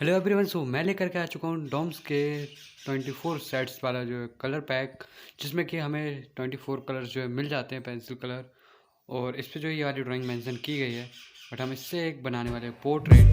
Hello everyone. मैं लेकर के आ चुका हूँ डॉम्स के 24 सेट्स वाला जो है कलर पैक, जिसमें कि हमें 24 कलर्स जो है मिल जाते हैं, पेंसिल कलर। और इस पे जो ये वाली ड्राइंग मेंशन की गई है, बट हम इससे एक बनाने वाले हैं पोर्ट्रेट।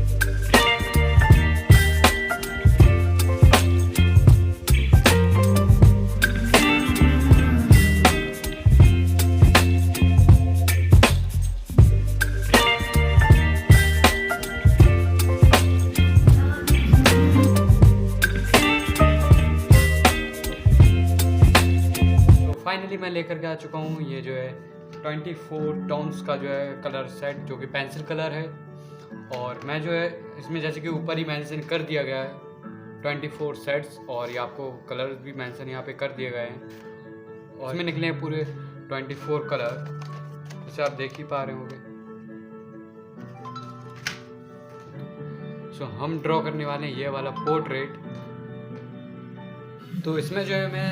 फाइनली मैं लेकर के आ चुका हूँ ये जो है 24 टोन्स का जो है कलर सेट, जो कि पेंसिल कलर है। और मैं जो है इसमें जैसे कि ऊपर ही मेंशन कर दिया गया है 24 सेट्स, और ये आपको कलर भी मेंशन यहाँ पे कर दिए गए हैं। और इसमें निकले हैं पूरे 24 कलर, जैसे आप देख ही पा रहे होंगे। हम ड्रॉ करने वाले हैं ये वाला पोर्ट्रेट। तो इसमें जो है मैं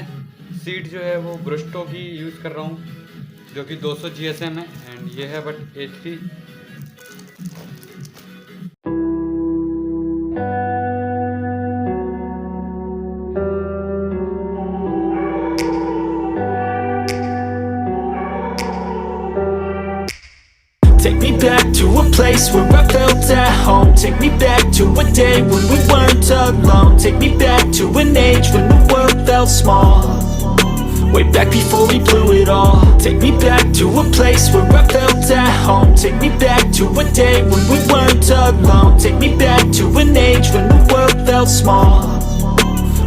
सीट जो है वो ब्रुस्टो की यूज़ कर रहा हूँ, जो कि 200 GSM है, एंड ये है but A3। Take me back to a place where I felt at home. Take me back to a day when we weren't alone. Take me back to an age when the world felt small, way back before we blew it all. Take me back to a place where I felt at home. Take me back to a day when we weren't alone. Take me back to an age when the world felt small,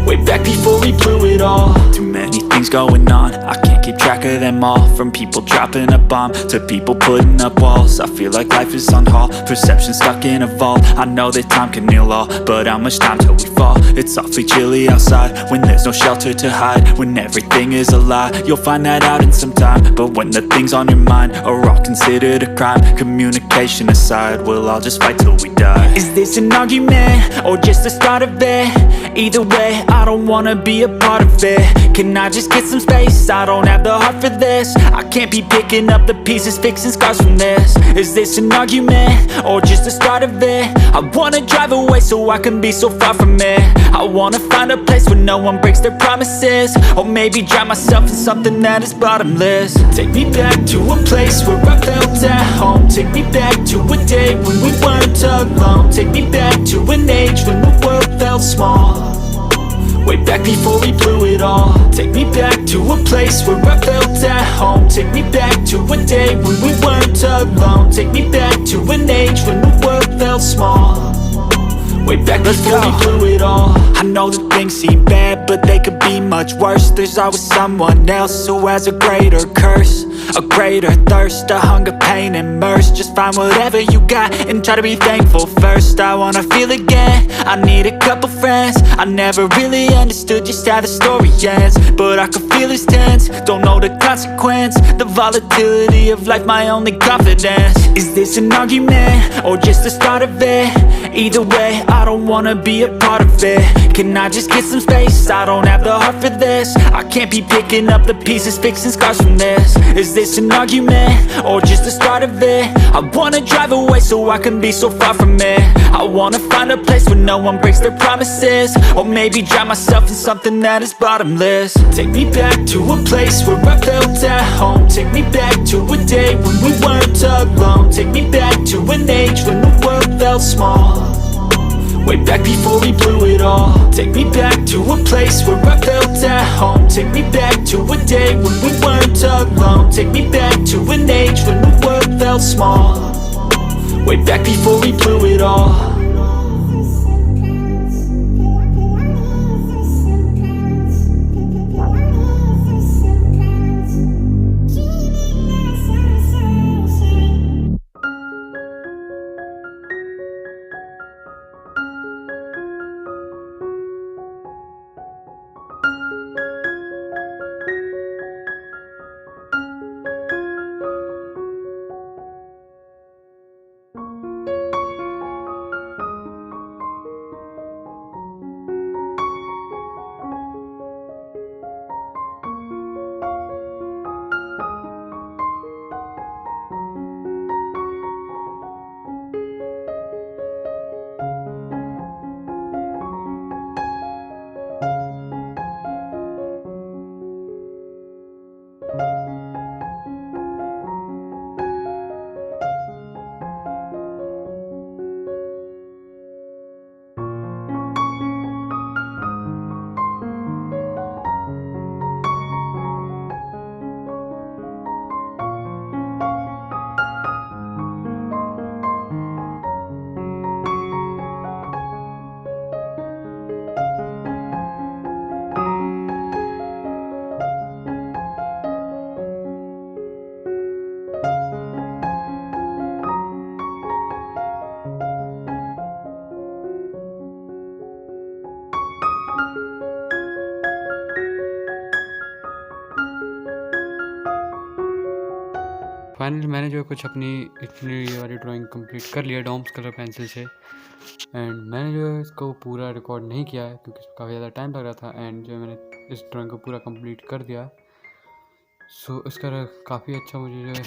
way back before we blew it all. Too many things going on, I can't keep track of them all. From people dropping a bomb to people putting up walls, I feel like life is on hold, perception stuck in a vault. I know that time can heal all, but how much time till we fall? It's awfully chilly outside when there's no shelter to hide. When everything is a lie, you'll find that out in some time. But when the things on your mind are all considered a crime, communication aside, we'll all just fight till we die. Is this an argument or just the start of it? Either way, I don't wanna be a part of it. Can I just get some space? I don't have the heart for this. I can't be picking up the pieces, fixing scars from this. Is this an argument or just the start of it? I wanna drive away so I can be so far from it. I wanna find a place where no one breaks their promises, or maybe drown myself in something that is bottomless. Take me back to a place where I felt at home. Take me back to a day when we weren't alone. Take me back to an age when the world felt small, way back before we blew it all. Take me back to a place where I felt at home. Take me back to a day when we weren't alone. Take me back to an age when the world felt small, way back before we blew it all. I know that things seem bad, but they could be much worse. There's always someone else who has a greater curse, a greater thirst, a hunger, pain, and mercy. Just find whatever you got and try to be thankful first. I wanna feel again, I need a couple friends. I never really understood just how the story ends, but I can feel it's tense, don't know the consequence. The volatility of life, my only confidence. Is this an argument or just the start of it? Either way, I don't wanna be a part of it. Can I just get some space? I don't have the heart for this. I can't be picking up the pieces, fixing scars from this. Is this an argument or just the start of it? I wanna drive away so I can be so far from it. I wanna find a place where no one breaks their promises, or maybe drown myself in something that is bottomless. Take me back to a place where I felt at home. Take me back to a day when we weren't alone. Take me back to an age when the world felt small, way back before we blew it all. Take me back to a place where I felt at home. Take me back to a day when we weren't alone. Take me back to an age when the world felt small, way back before we blew it all. Finally मैंने जो है कुछ अपनी इतनी ये वाली drawing complete कर लिया डॉम्स कलर पेंसिल से। एंड मैंने जो है इसको पूरा रिकॉर्ड नहीं किया है क्योंकि इसमें काफ़ी ज़्यादा टाइम लग रहा था। एंड जो है मैंने इस ड्राइंग को पूरा कंप्लीट कर दिया। सो इसका काफ़ी अच्छा मुझे जो है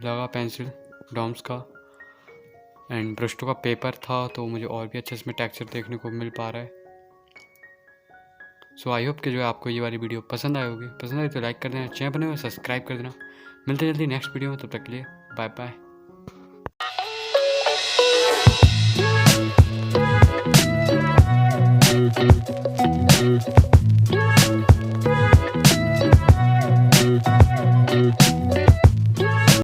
लगा पेंसिल डॉम्स का। एंड ब्रशों का पेपर था तो मुझे और भी अच्छा इसमें टेक्सचर देखने को मिल पा रहा है। सो आई होप कि जो है आपको ये वाली वीडियो पसंद आई होगी। पसंद आई तो लाइक कर देना, चैनल बने हुए सब्सक्राइब कर देना। मिलते जल्दी नेक्स्ट वीडियो में, तब तक के लिए बाय बाय।